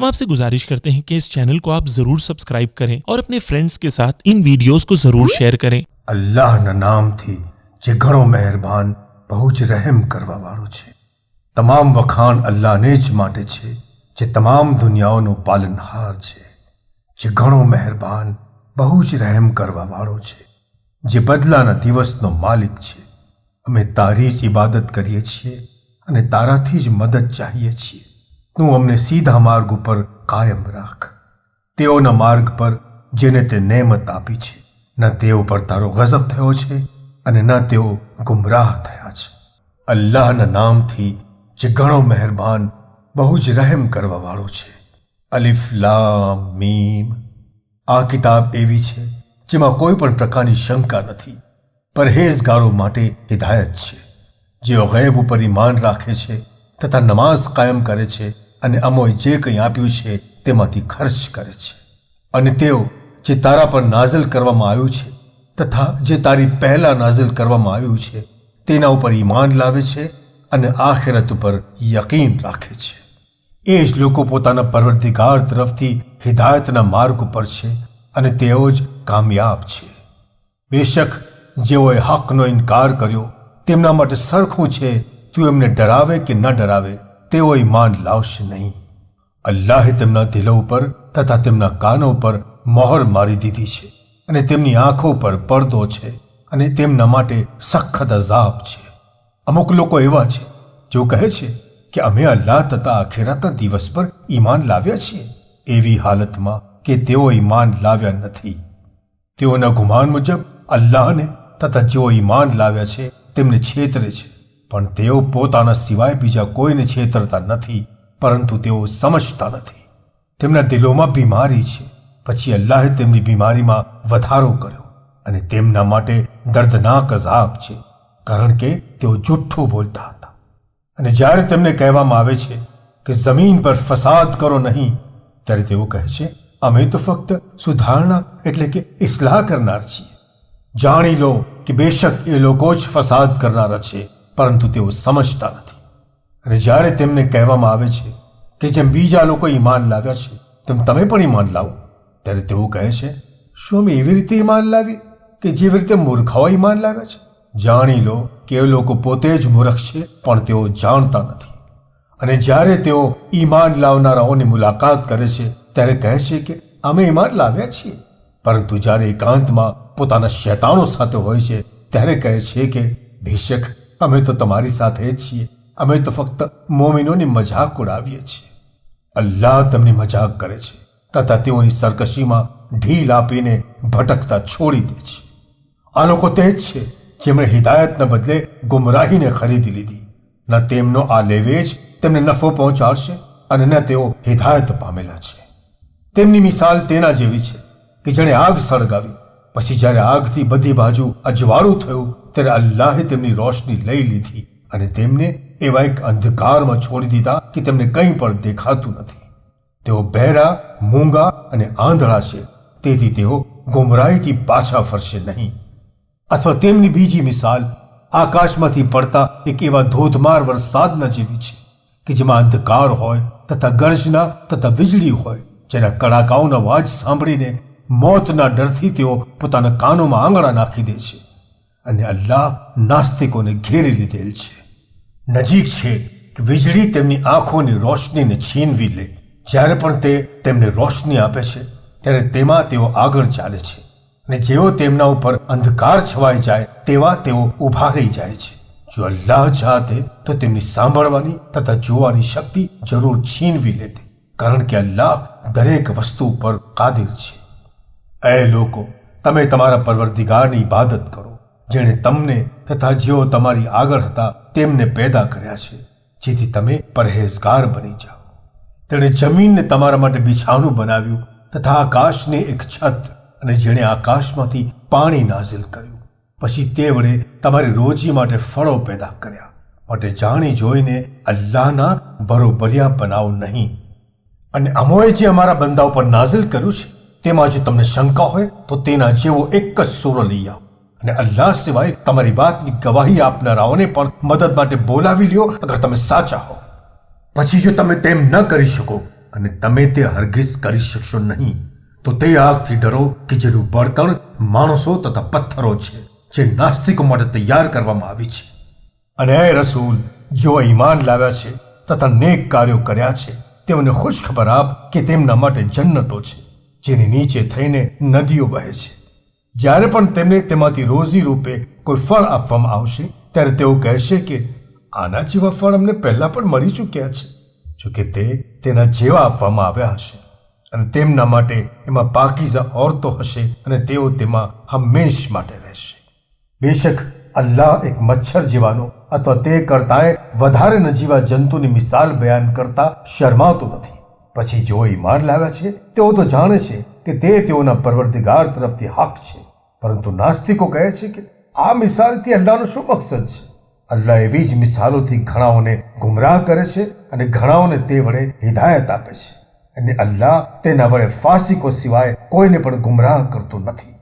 हम आपसे गुजारिश करते हैं कि इस चैनल को आप जरूर सब्सक्राइब करें और अपने फ्रेंड्स के साथ इन वीडियोस को जरूर शेयर करें। अल्लाहना नामથી જે ઘણો મહેરબાન બહુ જ રહેમ કરવાવાળો છે। તમામ વખાણ અલ્લાહને જ માટે છે જે તમામ દુનિયાઓનો પાલનહાર છે, જે ઘણો મહેરબાન બહુ જ રહેમ કરવાવાળો છે, જે બદલાના દિવસનો માલિક છે। અમે તારી જ ઇબાદત કરીએ છીએ અને તારાથી જ મદદ ચાહીએ છીએ। તું અમને સીધા માર્ગ ઉપર કાયમ રાખ। તેઓના માર્ગ પર જેને તે નેમત આપી છે, ન તેઓ પર તારો ગઝબ થયો છે અને ન તેઓ ગુમરાહ થયા છે। અલ્લાહના નામથી જે ઘણો મહેરબાન બહુ જ રહેમ કરવાવાળો છે। અલિફ લામ મીમ। આ કિતાબ એવી છે જેમાં કોઈ પણ પ્રકારની શંકા નથી, પરહેઝગારો માટે હિદાયત છે, જેઓ ગૈબ ઉપર ઈમાન રાખે છે તથા નમાઝ કાયમ કરે છે અને અમોએ જે કંઈ આપ્યું છે તેમાંથી ખર્ચ કરે છે, અને તેઓ જે તારા પર નાઝિલ કરવામાં આવ્યું છે તથા જે તારી પહેલા નાઝિલ કરવામાં આવ્યું છે તેના ઉપર ઈમાન લાવે છે અને આખિરત ઉપર યકીન રાખે છે। એ જ લોકો પોતાના પરવરદિગાર તરફથી હિદાયતના માર્ગ ઉપર છે અને તેઓ જ કામયાબ છે। બેશક જેઓએ હકનો ઇનકાર કર્યો તેમના માટે સરખું છે તું એમને ડરાવે કે ન ડરાવે, તેઓ ઈમાન લાવશે નહીં। અલ્લાહે તેમના દિલો ઉપર તથા તેમના કાનો પર મોહર મારી દીધી છે અને તેમની આંખો પર પડદો છે અને તેમના માટે સખત અઝાબ છે। અમુક લોકો એવા છે જેઓ કહે છે કે અમે અલ્લાહ તથા આખિરતના દિવસ પર ઈમાન લાવ્યા છીએ, એવી હાલતમાં કે તેઓ ઈમાન લાવ્યા નથી। તેઓના ગુમાન મુજબ અલ્લાહને તથા જેઓ ઈમાન લાવ્યા છે તેમને છેતરે છે, પણ તેઓ પોતાના સિવાય બીજા કોઈને છેતરતા નથી, પરંતુ તેઓ સમજતા નથી। તેમના દિલોમાં બીમારી છે, પછી અલ્લાહે તેમની બીમારીમાં વધારો કર્યો અને તેમના માટે દર્દનાક અઝાબ છે, કારણ કે તેઓ જુઠ્ઠું બોલતા હતા। અને જ્યારે તેમને કહેવામાં આવે છે કે જમીન પર ફસાદ કરો નહીં, ત્યારે તેઓ કહે છે અમે તો ફક્ત સુધારણા એટલે કે ઇસ્લાહ કરનાર છીએ। જાણી લો કે બેશક એ લોકો જ ફસાદ કરનારા છે, પરંતુ તેઓ સમજતા નથી। અને જ્યારે તેમને કહેવામાં આવે છે કે જેમ બીજા લોકો ઈમાન લાવ્યા છે તેમ તમે પણ ઈમાન લાવો, ત્યારે તેઓ કહે છે શું અમે એવી રીતે ઈમાન લાવીએ કે જેવી રીતે મૂર્ખાઓ ઈમાન લાવ્યા છે? જાણી લો કે એ લોકો પોતે જ મૂર્ખ છે, પણ તેઓ જાણતા નથી। અને જ્યારે તેઓ ઈમાન લાવનારાઓની મુલાકાત કરે છે ત્યારે કહે છે કે અમે ઈમાન લાવ્યા છીએ, પરંતુ જ્યારે એકાંતમાં પોતાના શૈતાનો સાથે હોય છે ત્યારે કહે છે કે બેશક અમે તો તમારી સાથે જ છીએ, અમે તો ફક્ત મોમિનોની મજાક ઉડાવીએ છીએ। અલ્લાહ તેમની મજાક કરે છે તથા તેઓની સરકશીમાં ઢીલ આપીને ભટકતા છોડી દે છે। આ લોકો તે જ છે જેમણે હિદાયતના બદલે ગુમરાહીને ખરીદી લીધી। ન તેમનો આ લેવેજ તેમને નફો પહોંચાડશે અને ન તેઓ હિદાયત પામેલા છે। તેમની મિસાલ તેના જેવી છે કે જેણે આગ સળગાવી, પછી જ્યારે આગથી બધી બાજુ અજવાળું થયું ત્યારે અલ્લાહે તેમની રોશની લઈ લીધી અને તેમને એવા એક અંધકારમાં છોડી દીધા કે તેમને કંઈ પણ દેખાતું નથી। તેઓ બહેરા, મૂંગા અને આંધળા છે, તેથી તેઓ ગુમરાહીથી પાછા ફરશે નહીં। અથવા તેમની બીજી મિસાલ આકાશમાંથી પડતા એક એવા ધોધમાર વરસાદના જેવી છે કે જેમાં અંધકાર હોય તથા ગર્જના તથા વીજળી હોય, જેના કડાકાઓનો અવાજ સાંભળીને મોતના ડરથી તેઓ પોતાના કાનોમાં આંગળા નાખી દે છે। અને અલ્લાહ નાસ્તિકોને ઘેરી લીધેલ છે। નજીક છે કે વીજળી તેમની આંખોની રોશનીને છીનવી લે। જ્યારે પણ તે તેમને રોશની આપે છે ત્યારે તેમાં તેઓ આગળ ચાલે છે, અને જેઓ તેમના ઉપર અંધકાર છવાઈ જાય તેવા તેઓ ઊભા રહી જાય છે। જો અલ્લાહ ચાહતે તો તેમની સાંભળવાની તથા જોવાની શક્તિ જરૂર છીનવી લેતે, કારણ કે અલ્લાહ દરેક વસ્તુ પર કાદિર છે। એ લોકો, તમે તમારા પરવરદિગારની ઇબાદત કરો, જેણે તમને તથા જેઓ તમારી આગળ હતા તેમને પેદા કર્યા છે, જેથી તમે પરહેઝગાર બની જાઓ। તેણે જમીનને તમારા માટે બિછાવણું બનાવ્યું તથા આકાશને એક છત, અને જેણે આકાશમાંથી પાણી નાઝિલ કર્યું, પછી તે વડે તમારી રોજી માટે ફળો પેદા કર્યા। માટે જાણી જોઈને અલ્લાહના બરોબરિયા બનાવ નહીં। અને અમોએ જે અમારા બંદાઓ પર નાઝિલ કર્યું છે તેમાં જો તમને શંકા હોય તો તેના જેવો એક જ સૂરો લઈ આવો, અને અલ્લાહ સિવાય તમારી વાતની ગવાહી આપનારાઓને પણ મદદ માટે બોલાવી લ્યો અગર તમે સાચા હો। પછી જો તમે તેમ ન કરી શકો અને તમે તે હરગીઝ કરી શકશો નહીં, તો તે આગથી ડરો કે જેનું બળતણ માણસો તથા પથ્થરો છે, જે નાસ્તિકો માટે તૈયાર કરવામાં આવી છે. અને એ રસૂલ, જેઓ ઈમાન લાવ્યા છે તથા નેક કાર્યો કર્યા છે, તેઓને ખુશખબર આપ કે તેમના માટે જન્નતો છે, જેની નીચે થઈને નદીઓ વહે છે. જ્યારે પણ તેમને તેમાંથી રોજી રૂપે કોઈ ફળ આપવામાં આવશે, ત્યારે તેઓ કહેશે કે આના જેવા ફળ અમને પહેલા પણ મળી ચૂક્યા છે, જોકે તે તેના જેવા આપવામાં આવ્યા હશે. અને તેમના માટે એમાં પાકીઝા ઓરતો હશે અને તેઓ તેમાં હંમેશ માટે રહેશે. બેશક અલ્લાહ એક મચ્છર જેવાનો અથવા તે કરતાંય વધારે નજીવા જંતુની મિસાલ બયાન કરતા શરમાતો નથી. પછી જેઓ ઈમાન લાવ્યા છે તેઓ તો જાણે છે કે તે તેઓના પરવરદિગાર તરફથી હક છે, પરંતુ નાસ્તિકો કહે છે કે આ મિસાલથી અલ્લાહનો શું મકસદ છે? અલ્લાહ એવી જ મિસાલોથી ઘણાઓને ગુમરાહ કરે છે અને ઘણાઓને તે વડે હિદાયત આપે છે, અને અલ્લાહ તેના વડે ફાસિકો સિવાય કોઈને પણ ગુમરાહ કરતો નથી.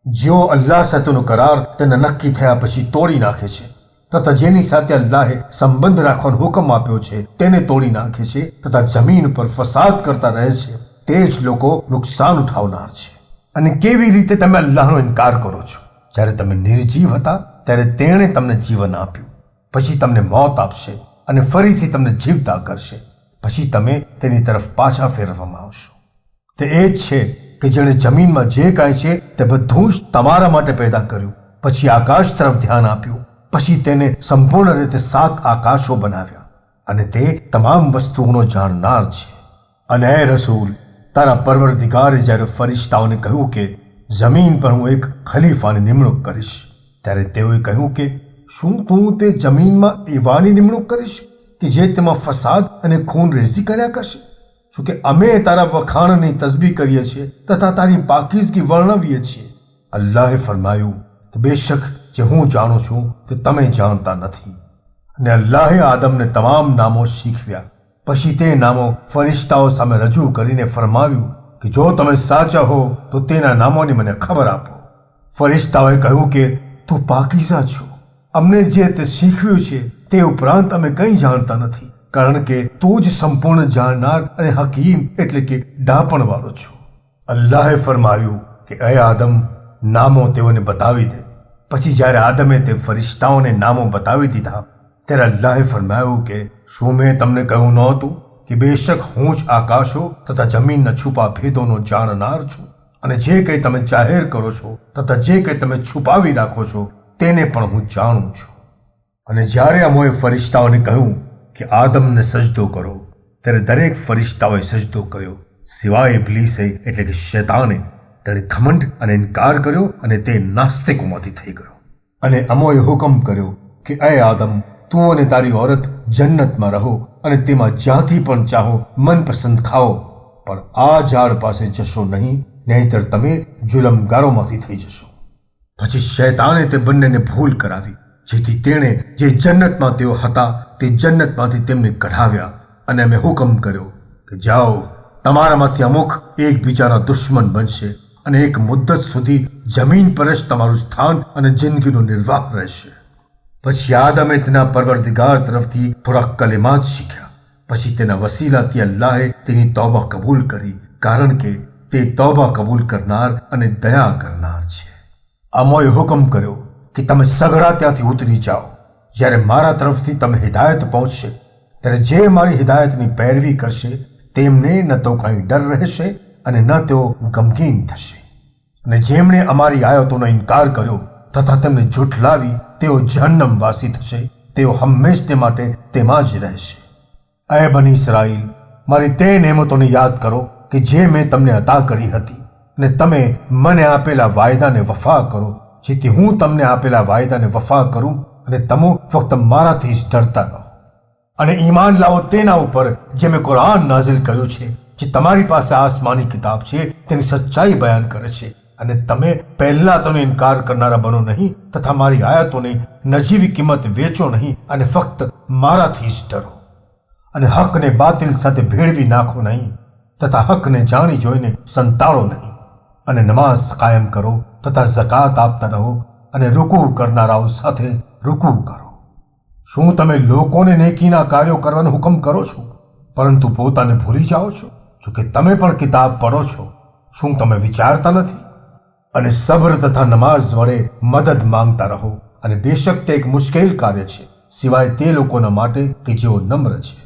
જેઓ અલ્લાહ સાથેનો કરાર તેના નક્કી થયા પછી તોડી નાખે છે તથા જેની સાથે અલ્લાહે સંબંધ રાખવાનો હુકમ આપ્યો છે તેને તોડી નાખે છે તથા જમીન પર ફસાદ કરતા રહે છે, તે જ લોકો નુકસાન ઉઠાવનાર છે. અને કેવી રીતે તમે અલ્લાહનો ઇનકાર કરો છો? જ્યારે તમે નિર્જીવ હતા ત્યારે તેણે તમને જીવન આપ્યું, પછી તમને મોત આપશે અને ફરીથી તમને જીવતા કરશે, પછી તમે તેની તરફ પાછા ફેરવવામાં આવશો. તે એ જ છે કે જેણે જમીનમાં જે કાંઈ છે તે બધું જ તમારા માટે પેદા કર્યું, પછી આકાશ તરફ ધ્યાન આપ્યું, પછી તેને સંપૂર્ણ રીતે 7 આકાશો બનાવ્યા, અને તે તમામ વસ્તુઓનો જાણનાર છે. અને એ રસૂલ, તારા પરવરદિગારે જ્યારે ફરિશ્તાઓને કહ્યું કે જમીન પર હું એક ખલીફાની નિમણૂક કરીશ, ત્યારે તેઓએ કહ્યું કે શું તું તે જમીનમાં એવાની નિમણૂક કરીશ કે જે તેમાં ફસાદ અને ખૂન રેઝી કર્યા કરશે? જોકે અમે તારા વખાણની તસબીહ કરીએ છીએ તથા તારી પાકીઝગી વર્ણવીએ છીએ. અલ્લાહે ફરમાયું કે બેશક જે હું જાણું છું તે તમે જાણતા નથી. અને અલ્લાહે આદમને તમામ નામો શીખવ્યા. પછી તે નામો ફરિશ્તાઓ સામે રજૂ કરીને ફરમાવ્યું કે જો તમે સાચા હો તો તેના નામોની મને ખબર આપો. ફરિશ્તાઓએ કહ્યું કે તું પાકીઝા છો, અમને જે તે શીખવ્યું છે તે ઉપરાંત અમે કંઈ જાણતા નથી, કારણ કે તું જ સંપૂર્ણ જાણનાર અને હકીમ એટલે કે ડાપણવાળો છો. અલ્લાહે ફરમાવ્યું કે એ આદમ, નામો તેઓને બતાવી દે. પછી જ્યારે આદમે તે ફરિશ્તાઓને નામો બતાવી દીધા ત્યારે અલ્લાહે ફરમાવ્યું કે શું મેં તમને કહ્યું નહોતું કે બેશક હું જ આકાશો તથા જમીનના છુપા ભેદોનો જાણનાર છું, અને જે કંઈ તમે જાહેર કરો છો તથા જે કંઈ તમે છુપાવી રાખો છો તેને પણ હું જાણું છું. અને જ્યારે અમોએ ફરિશ્તાઓને કહ્યું કે આદમને સજદો કરો, ત્યારે દરેક ફરિશ્તાઓએ સજદો કર્યો સિવાય ઇબ્લીસે એટલે કે શૈતાને. તેણે ઘમંડ અને ઇનકાર કર્યો અને તે નાસ્તિકોમાંથી થઈ ગયો. અને અમોએ હુકમ કર્યો કે એ આદમ, તું અને તારી ઓરત જન્નતમાં રહો અને તેમાં જ્યાંથી પણ ચાહો મનપસંદ ખાઓ, પણ આ ઝાડ પાસે જશો નહીં, નહીંતર તમે જુલમગારોમાંથી થઈ જશો. પછી શૈતાને તે બંનેને ભૂલ કરાવી, જેથી તેણે જે જન્નતમાં તેઓ હતા તે જન્નતમાંથી તેમને કઢાવ્યા. અને અમે હુકમ કર્યો કે જાઓ, તમારામાંથી અમુક એકબીજાના દુશ્મન બનશે અને એક મુદ્દત સુધી જમીન પર જ તમારું સ્થાન અને જિંદગીનો નિર્વાહ રહેશે. પછી આદમે તેના પરવરદિગાર તરફથી થોડા કલેમાત શીખ્યા. પછી તેના વસીલાથી અલ્લાહે તેની તૌબા કબૂલ કરી, કારણ કે તે તૌબા કબૂલ કરનાર અને દયા કરનાર છે. અમોએ હુકમ કર્યો કે તમે સઘળા ત્યાંથી ઉતરી જાઓ. જ્યારે મારા તરફથી તમને હિદાયત પહોંચશે ત્યારે જે મારી હિદાયતની પેરવી કરશે તેમને ન તો કાંઈ ડર રહેશે અને ન તેઓ ગમગીન થશે. અને જેમણે અમારી આયતોનો ઇનકાર કર્યો તથા તેમને ઝૂઠલાવી તેઓ જહન્નમવાસી થશે, તેઓ હંમેશને માટે તેમાં જ રહેશે. એ બની ઇસ્રાઈલ, મારી તે નેમતોને યાદ કરો કે જે મેં તમને અતા કરી હતી, અને તમે મને આપેલા વાયદાને વફા કરો, જેથી હું તમને આપેલા વાયદાને વફા કરું અને તમે ફક્ત મારાથી જ ડરતા રહો. અને ઈમાન લાવો તેના ઉપર જે મેં કુરાન નાઝિલ કર્યું છે, જે તમારી પાસે આસમાની કિતાબ છે તેની સચ્ચાઈ બયાન કરે છે, અને તમે પહેલા તેનો ઇનકાર કરનારા બનો નહીં તથા મારી આયતોને નજીવી કિંમત વેચો નહીં, અને ફક્ત મારાથી જ ડરો. અને હકને બાતિલ સાથે ભેળવી નાખો નહીં તથા હકને જાણી જોઈને સંતાડો નહીં. અને નમાઝ કાયમ કરો તથા ઝકાત આપતા રહો અને રૂકૂ કરનારાઓ સાથે રૂકૂ કરો. શું તમે લોકોને નેકીના કાર્યો કરવાનો હુકમ કરો છો પરંતુ પોતાને ભૂલી જાઓ છો? જોકે તમે પણ કિતાબ પઢો છો, શું તમે વિચારતા નથી? અને સબ્ર તથા નમાઝ વડે મદદ માંગતા રહો. અને બેશક તે એક મુશ્કેલ કાર્ય છે, સિવાય તે લોકોના માટે કે જેઓ નમ્ર છે,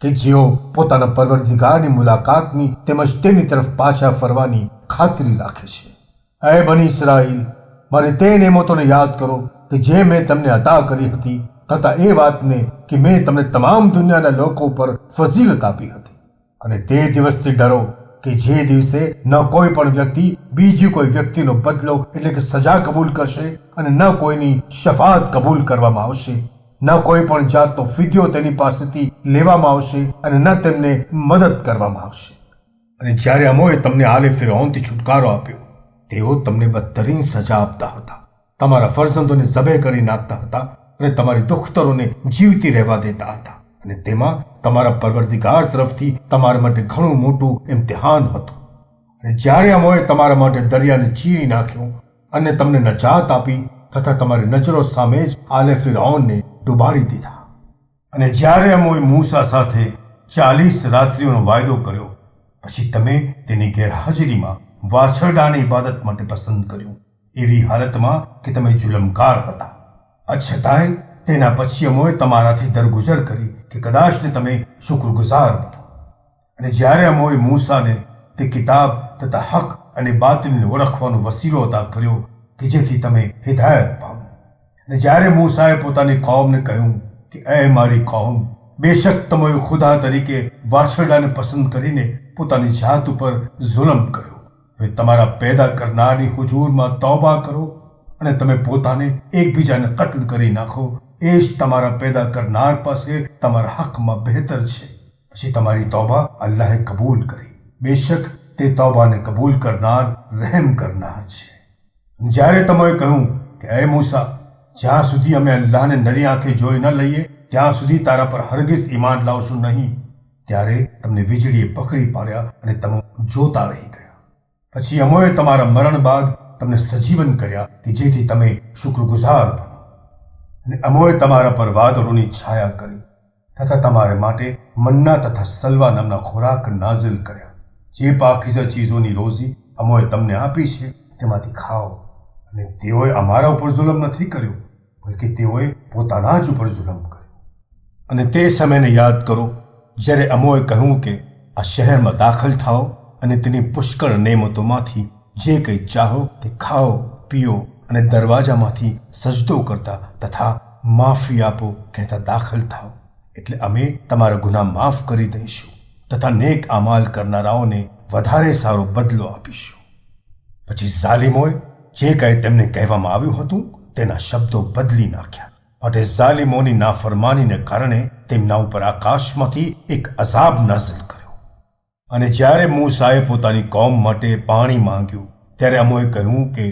કે જેઓ પોતાના પરવરદિગારની મુલાકાતની તેમજ તેની તરફ પાછા ફરવાની ખાતરી રાખે છે. એ બની ઇસ્રાઈલ, મારે તે નેમતોને યાદ કરો કે જે મેં તમને અતા કરી હતી, તથા એ વાતને કે મેં તમને તમામ દુનિયાના લોકો પર ફઝીલત આપી હતી. અને તે દિવસથી ડરો કે જે દિવસે ન કોઈ પણ વ્યક્તિ બીજી કોઈ વ્યક્તિનો બદલો એટલે કે સજા કબૂલ કરશે, અને ન કોઈની શફાત કબૂલ કરવામાં આવશે, ન કોઈ પણ જાતનો ફિદ્યો તેની પાસેથી લેવામાં આવશે, અને ન તેમને મદદ કરવામાં આવશે. અને જ્યારે અમોએ તમને આલે ફિરૌનથી છુટકારો આપ્યો, તેઓ તમને બદતરીન સજા આપતા હતા, તમારા ફરજંદોને ઝબે કરી નાખતા હતા, અને તમારી દુખ્તરોને જીવતી રહેવા દેતા હતા. અને તેમાં તમારા પરવરદિગાર તરફથી તમારા માટે ઘણું મોટું ઇમ્તિહાન હતું. અને જ્યારે અમોએ તમારા માટે દરિયાને ચીરી નાખ્યો અને તમને નજાત આપી, તથા તમારી નજરો સામે જ આલે ફિરૌનને ડુબાડી દીધા. અને જ્યારે અમોએ મૂસા સાથે 40 રાત્રિઓનો વાયદો કર્યો, પછી તમે તેની ગેરહાજરીમાં વાછરડાની ઇબાદત માટે પસંદ કર્યું, એવી હાલતમાં કે તમે જુલમકાર હતા. છતાંય તેના પછી અમોએ તમારાથી દરગુજર કરી કે કદાચને તમે શુક્રગુજાર બનો. અને જ્યારે અમોએ મૂસાને તે કિતાબ તથા હક અને બાતિલને ઓળખવાનો વસીલો અદા કર્યો કે જેથી તમે હિદાયત પામો. અને જ્યારે મૂસાએ પોતાની કૌમને કહ્યું કે એ મારી કૌમ, બેશક તમે ખુદા તરીકે વાછરડાને પસંદ કરીને પોતાની જાત ઉપર જુલમ કર્યો. હવે તમારા પેદા કરનારની હુજૂરમાં તૌબા કરો, અને તમે પોતાને એકબીજાને કત્લ કરી નાખો. એ જ તમારા પેદા કરનાર પાસે તમારા હકમાં બહેતર છે. પછી તમારી તૌબા અલ્લાહે કબૂલ કરી. બેશક તે તૌબાને કબૂલ કરનાર, રહેમ કરનાર છે. જ્યારે તમે કહ્યું કે એ મૂસા, જ્યાં સુધી અમે અલ્લાહને નરી આંખે જોઈ ન લઈએ ત્યાં સુધી તારા પર હરગિઝ ઈમાન લાવશું નહીં, ત્યારે તમને વીજળીએ પકડી પાડ્યા અને તમે જોતા રહી ગયા. પછી અમોએ તમારા મરણ બાદ તમને સજીવન કર્યા કે જેથી તમે શુક્રગુજાર બનો. અને અમોએ તમારા પર વાદળોની છાયા કરી, તથા તમારે માટે મન્ના તથા સલવા નામના ખોરાક નાઝિલ કર્યા. જે પાકીઝા ચીજોની રોઝી અમોએ તમને આપી છે તેમાંથી ખાઓ. અને તેઓએ અમારા ઉપર જુલમ નથી કર્યો, બલકે તેઓએ પોતાના જ ઉપર જુલમ કર્યો. અને તે સમયને યાદ કરો જ્યારે અમોએ કહ્યું કે આ શહેરમાં દાખલ થાઓ અને તેની પુષ્કળ નેમતોમાંથી જે કંઈ ચાહો તે ખાઓ, પીઓ, અને દરવાજામાંથી સજદો કરતા તથા માફી આપો કહેતા દાખલ થાઓ, એટલે અમે તમારા ગુનાહ માફ કરી દઈશું, તથા નેક અમાલ કરનારાઓને વધારે સારો બદલો આપીશું. પછી ઝાલિમોએ જે કાંઈ તેમને કહેવામાં આવ્યું હતું તેના શબ્દો બદલી નાખ્યા, માટે ઝાલિમોની નાફરમાનીને કારણે તેમના ઉપર આકાશમાંથી એક અઝાબ નાઝિલ કર્યો. અને જ્યારે મૂસાએ પોતાની કોમ માટે પાણી માંગ્યું, ત્યારે અમોએ કહ્યું કે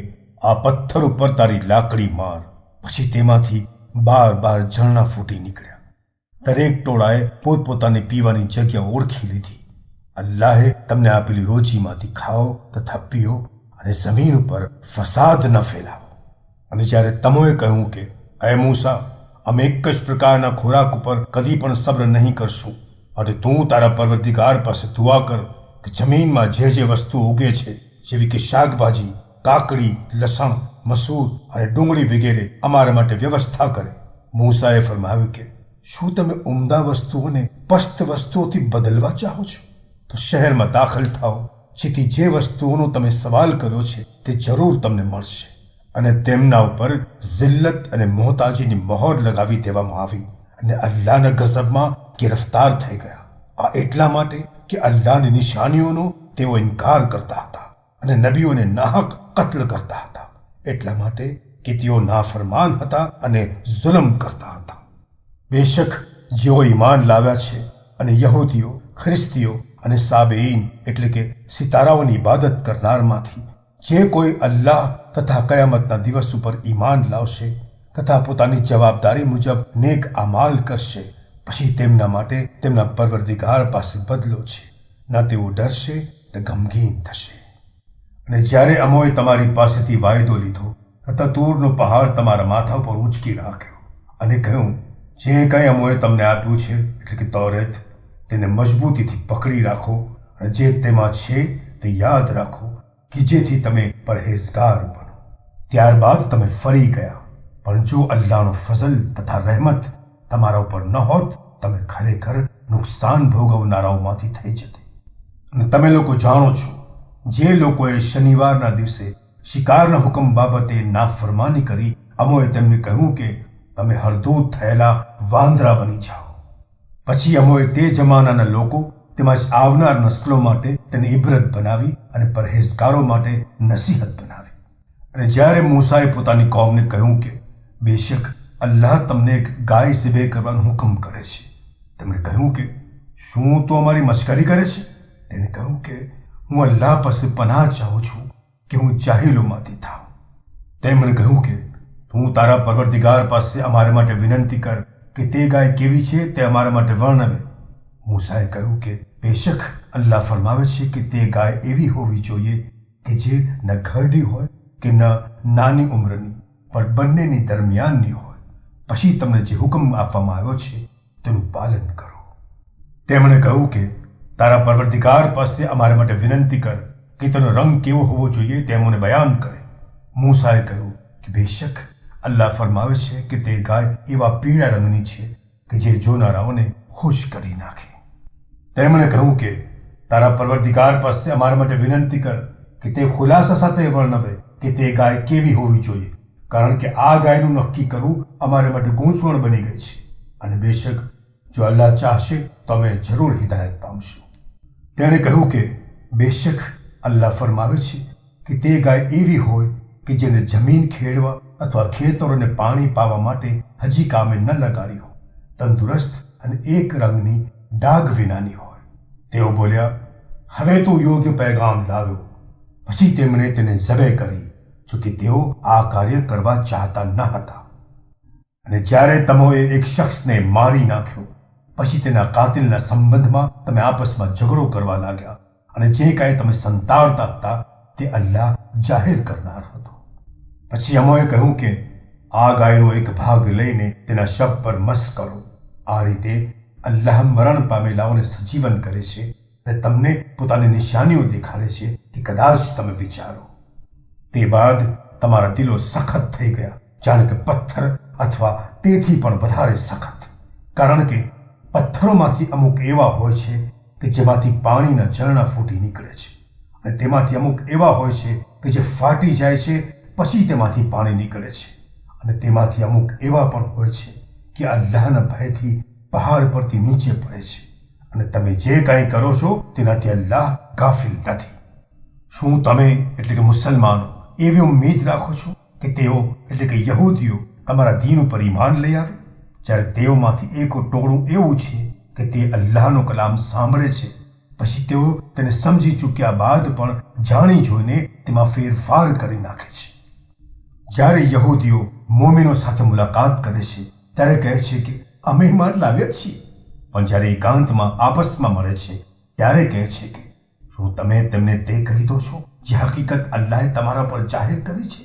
આ પથ્થર ઉપર તારી લાકડી માર. પછી તેમાંથી 12 ઝરણા ફૂટી નીકળ્યા. દરેક ટોળાએ પોતપોતાની પીવાની જગ્યા ઓળખી લીધી. અલ્લાહે તમને આપેલી રોજીમાંથી ખાઓ તથા પીઓ, અને જમીન ઉપર ફસાદ ન ફેલાવો. અને જ્યારે તમોએ કહ્યું કે એ મૂસા, અમે એક જ પ્રકારના ખોરાક ઉપર કદી પણ સબ્ર નહીં કરશું, અને તું તારા પરવરદિગાર પાસે દુઆ કર કે જમીનમાં જે વસ્તુ ઉગે છે, જેવી કે શાકભાજી, કાકડી, લસણ, મસૂર અને ડુંગળી વગેરે અમારા માટે વ્યવસ્થા કરે. મૂસાએ ફરમાવ્યું કે શું તમે ઉમદા વસ્તુઓને પસ્ત વસ્તુઓથી બદલવા ચાહો છો? તો શહેરમાં દાખલ થાઓ, જેથી જે વસ્તુઓનો તમે સવાલ કર્યો છે તે જરૂર તમને મળશે. અને તેમના ઉપર જિલ્લત અને મોહતાજીની મહોર લગાવી દેવામાં આવી, અને અલ્લાહના ગઝબમાં ગિરફ્તાર થઈ ગયા. આ એટલા માટે કે અલ્લાહની નિશાનીઓનો તેઓ ઇનકાર કરતા હતા અને નબીઓને નાહક કત્લ કરતા હતા, એટલા માટે કે તેઓ નાફરમાન હતા અને જુલ્મ કરતા હતા. બેશક જેઓ ઈમાન લાવ્યા છે અને યહૂદીઓ, ખ્રિસ્તીઓ અને સાબેઈન એટલે કે સિતારાઓની ઇબાદત કરનારમાંથી જે કોઈ અલ્લાહ તથા કયામતના દિવસ ઉપર ઈમાન લાવશે તથા પોતાની જવાબદારી મુજબ નેક અમાલ કરશે, પછી તેમના માટે તેમના પરવરદિગાર પાસે બદલો છે. ન તેઓ ડરશે ને ગમગીન થશે. અને જ્યારે અમોએ તમારી પાસેથી વાયદો લીધો તથા તૂરનો પહાડ તમારા માથા પર ઊંચકી રાખ્યો અને કહ્યું, જે કંઈ અમોએ તમને આપ્યું છે એટલે કે તૌરેત, તેને મજબૂતીથી પકડી રાખો અને જે તેમાં છે તે યાદ રાખો કે જેથી તમે પરહેઝગાર બનો. ત્યારબાદ તમે ફરી ગયા, પણ જો અલ્લાહનો ફઝલ તથા રહેમત તમારા ઉપર ન હોત, તમે ખરેખર નુકસાન ભોગવનારાઓમાંથી થઈ જતે. અને તમે લોકો જાણો છો, જે લોકોએ શનિવારના દિવસે શિકારના હુકમ બાબતે નાફરમાની કરી, અમોએ તેમને કહ્યું કે તમે હરદૂત થયેલા વાંદરા બની જાઓ. પછી અમોએ તે જમાનાના લોકો તેમજ આવનાર નસ્લો માટે તેને ઇબરત બનાવી અને પરહેઝગારો માટે નસીહત બનાવી. અને જ્યારે મૂસાએ પોતાની કોમને કહ્યું કે બેશક અલ્લાહ તમને એક ગાય ઝિબે કરવાનો હુકમ કરે છે, તેમણે કહ્યું કે શું તું અમારી મશ્કરી કરે છે? તેણે કહ્યું કે હું અલ્લાહ પાસે પનાહ ચાહું છું કે હું જાહિલોમાંથી થાઉં. તેમણે કહ્યું કે તું તારા પરવરદિગાર પાસે અમારે માટે વિનંતી કર કે તે ગાય કેવી છે તે અમારા માટે વર્ણવે. મૂસાએ કહ્યું કે બેશક અલ્લાહ ફરમાવે છે કે તે ગાય એવી હોવી જોઈએ કે જે ન ઘરડી હોય કે ન નાની ઉંમરની, પણ બંનેની દરમિયાનની હોય. પછી તમને જે હુકમ આપવામાં આવ્યો છે તેનું પાલન કરો. તેમણે કહ્યું કે તારા પરવરદિગાર પાસે અમારે માટે વિનંતી કર કે તેનો રંગ કેવો હોવો જોઈએ તે અમને બયાન કરે. મૂસાએ કહ્યું કે બેશક અલ્લાહ ફરમાવે છે કે તે ગાય એવા પીળા રંગની છે કે જે જોનારાઓને ખુશ કરી નાખે. તેમણે કહ્યું કે તારા પરવરદિગાર પાસે અમારા માટે વિનંતી કર કે તે ખુલાસા સાથે વર્ણવે કે તે ગાય કેવી હોવી જોઈએ, કારણ કે આ ગાયનું નક્કી કરવું અમારે માટે ગૂંચવણ બની ગઈ છે. અને બેશક જો અલ્લાહ ચાહશે તો અમે જરૂર હિદાયત પામશું. તેણે કહ્યું કે બેશક અલ્લાહ ફરમાવે છે કે તે ગાય એવી હોય કે જેને જમીન ખેડવા અથવા ખેતરોને પાણી પાવા માટે હજી કામે ન લગાડી હોય, તંદુરસ્ત અને એક રંગની ડાઘ વિનાની હોય. તેઓ બોલ્યા, હવે તો યોગ્ય પેગામ લાવ્યો. પછી તેમણે તેને ઝબે કરી, જોકે તેઓ આ કાર્ય કરવા ચાહતા ન હતા. અને જ્યારે તમોએ એક શખ્સને મારી નાખ્યો, પછી તેના કાતિલના સંબંધમાં તમે આપસમાં ઝઘડો કરવા લાગ્યા, અને જે કાંઈ તમે સંતાડતા હતા તે અલ્લાહ જાહેર કરનાર હતો. પછી અમોએ કહ્યું કે આ ગાયનો એક ભાગ લઈને તેના શબ પર મસ કરો. આ રીતે અલ્લાહ મરણ પામેલાઓને સજીવન કરે છે અને તમને પોતાની નિશાનીઓ દેખાડે છે કે કદાચ તમે વિચારો. તે બાદ તમારા દિલો સખત થઈ ગયા, જાણે કે પથ્થર અથવા તેથી પણ વધારે સખત. કારણ કે પથ્થરોમાંથી અમુક એવા હોય છે કે જેમાંથી પાણીના ઝરણા ફૂટી નીકળે છે, અને તેમાંથી અમુક એવા હોય છે કે જે ફાટી જાય છે પછી તેમાંથી પાણી નીકળે છે, અને તેમાંથી અમુક એવા પણ હોય છે કે અલ્લાહના ભયથી પહાડ પરથી નીચે પડે છે. અને તમે જે કાંઈ કરો છો તેનાથી અલ્લાહ ગાફિલ નથી. શું તમે એટલે કે મુસલમાનો એવી ઉમ્મીદ રાખો છો કે તેઓ એટલે કે યહૂદીઓ તમારા દીન ઉપર ઈમાન લઈ આવે, જ્યારે તેઓમાંથી એક ટોળું એવું છે કે તે અલ્લાહનો કલામ સાંભળે છે, પછી તેઓ તેને સમજી ચૂક્યા બાદ પણ જાણી જોઈને તેમાં ફેરફાર કરી નાખે છે. જ્યારે યહૂદીઓ મોમિનો સાથે મુલાકાત કરે છે ત્યારે કહે છે કે અમે ઈમાન લાવ્યા છીએ, પણ જ્યારે એકાંતમાં આપસમાં મળે છે ત્યારે કહે છે કે શું તમે તેમને તે કહી દો છો જે હકીકત અલ્લાહે તમારા પર જાહેર કરી છે,